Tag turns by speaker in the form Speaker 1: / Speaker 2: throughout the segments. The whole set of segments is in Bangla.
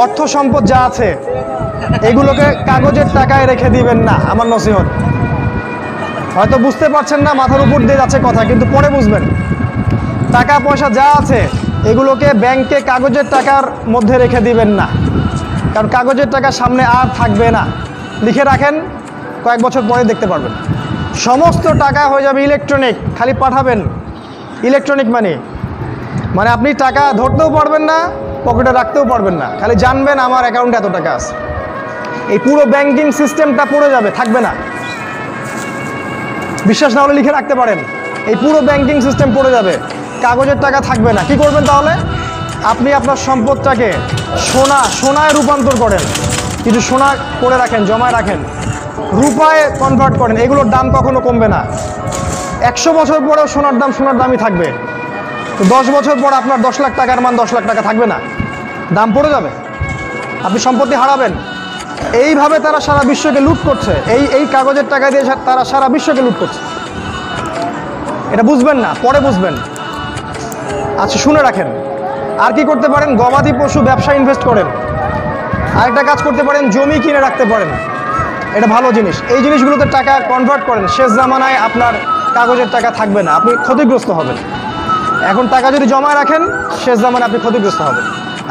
Speaker 1: অর্থ সম্পদ যা আছে এগুলোকে কাগজের টাকায় রেখে দিবেন না, আমার নসিহত। হয়তো বুঝতে পারছেন না, মাথার উপর দিয়ে যাচ্ছে কথা, কিন্তু পরে বুঝবেন। টাকা পয়সা যা আছে এগুলোকে ব্যাংকে কাগজের টাকার মধ্যে রেখে দিবেন না, কারণ কাগজের টাকা সামনে আর থাকবে না। লিখে রাখেন, কয়েক বছর পরে দেখতে পারবেন সমস্ত টাকা হয়ে যাবে ইলেকট্রনিক। খালি পাঠাবেন ইলেকট্রনিক মানি, মানে আপনি টাকা ধরতেও পারবেন না, পকেটে রাখতেও পারবেন না, খালি জানবেন আমার অ্যাকাউন্টে এত টাকা আছে। এই পুরো ব্যাংকিং সিস্টেমটা পড়ে যাবে, থাকবে না। বিশ্বাস না হলে লিখে রাখতে পারেন, এই পুরো ব্যাংকিং সিস্টেম পড়ে যাবে, কাগজের টাকা থাকবে না। কি করবেন তাহলে? আপনি আপনার সম্পদটাকে সোনায় রূপান্তর করেন, কিছু সোনা করে রাখেন, জমায় রাখেন, রূপায় কনভার্ট করেন। এগুলোর দাম কখনো কমবে না। 100 বছর পরেও সোনার দামই থাকবে। তো 10 বছর পর আপনার 10 লাখ টাকার মান 10 লাখ টাকা থাকবে না, দাম পড়ে যাবে, আপনি সম্পত্তি হারাবেন। এইভাবে তারা সারা বিশ্বকে লুট করছে, এই কাগজের টাকা দিয়ে তারা সারা বিশ্বকে লুট করছে। এটা বুঝবেন না, পরে বুঝবেন। আচ্ছা, শুনে রাখেন। আর কি করতে পারেন? গবাদি পশু ব্যবসা ইনভেস্ট করেন। আরেকটা কাজ করতে পারেন, জমি কিনে রাখতে পারেন, এটা ভালো জিনিস। এই জিনিসগুলোতে টাকা কনভার্ট করেন। শেষ জামানায় আপনার কাগজের টাকা থাকবে না, আপনি ক্ষতিগ্রস্ত হবেন। এখন টাকা যদি জমায় রাখেন, শেষ জামানায় আপনি ক্ষতিগ্রস্ত হবেন।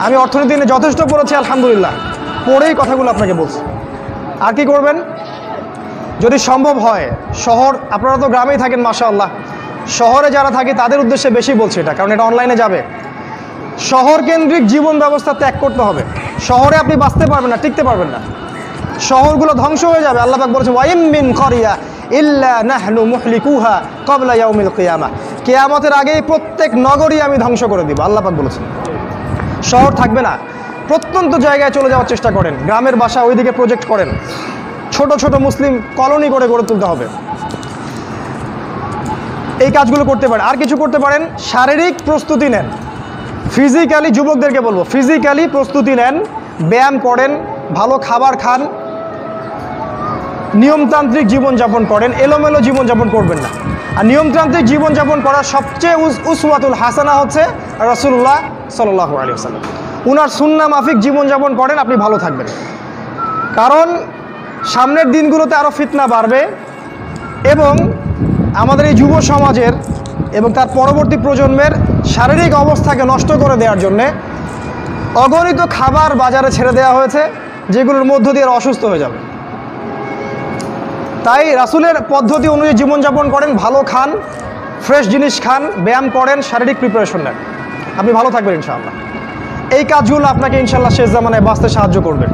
Speaker 1: আমি অর্থনীতি নিয়ে যথেষ্ট পড়েছি, আলহামদুলিল্লাহ, পড়েই কথাগুলো আপনাকে বলছি। আর কি করবেন? যদি সম্ভব হয়, আপনারা তো গ্রামেই থাকেন মাশাআল্লাহ, শহরে যারা থাকে তাদের উদ্দেশ্যে বেশি বলছি এটা, কারণ এটা অনলাইনে যাবে। শহর কেন্দ্রিক জীবন ব্যবস্থা ত্যাগ করতে হবে। শহরে আপনি বাঁচতে পারবেন না, টিকতে পারবেন না, শহরগুলো ধ্বংস হয়ে যাবে। আল্লাহ পাক বলেছেন, ওয়াইম মিন ক্বরিয়া ইল্লা নাহনু মুহলিকুহা ক্বাবলা ইয়াউমিল কিয়ামাহ, কিয়ামতের আগেই প্রত্যেক নগরী আমি ধ্বংস করে দিব, আল্লাহ পাক বলেছেন। শহর থাকবে না, প্রত্যন্ত জায়গায় চলে যাওয়ার চেষ্টা করেন, গ্রামের বাসা ওইদিকে প্রজেক্ট করেন, ছোট ছোট মুসলিম কলোনি করে গড়ে তুলতে হবে। এই কাজগুলো করতে পারেন। আর কিছু করতে পারেন, শারীরিক প্রস্তুতি নেন। ফিজিক্যালি, যুবকদেরকে বলবো, ফিজিক্যালি প্রস্তুতি নেন, ব্যায়াম করেন, ভালো খাবার খান, নিয়মতান্ত্রিক জীবনযাপন করেন, এলোমেলো জীবনযাপন করবেন না। আর নিয়মতান্ত্রিক জীবনযাপন করার সবচেয়ে উসওয়াতুল হাসানা হচ্ছে রাসূলুল্লাহ সাল্লাল্লাহু আলাইহি ওয়াসাল্লাম। উনার সুন্নাহ মাফিক জীবনযাপন করেন, আপনি ভালো থাকবেন। কারণ সামনের দিনগুলোতে আরও ফিতনা বাড়বে, এবং আমাদের এই যুব সমাজের এবং তার পরবর্তী প্রজন্মের শারীরিক অবস্থাকে নষ্ট করে দেওয়ার জন্যে অগণিত খাবার বাজারে ছেড়ে দেওয়া হয়েছে, যেগুলোর মধ্য দিয়ে অসুস্থ হয়ে যাবে। তাই রাসূলের পদ্ধতি অনুযায়ী জীবনযাপন করেন, ভালো খান, ফ্রেশ জিনিস খান, ব্যায়াম করেন, শারীরিক প্রিপারেশন নেন, আপনি ভালো থাকবেন ইনশাআল্লাহ। এই কাজগুলো আপনাকে ইনশাআল্লাহ শেষ জামানায় বাঁচতে সাহায্য করবে।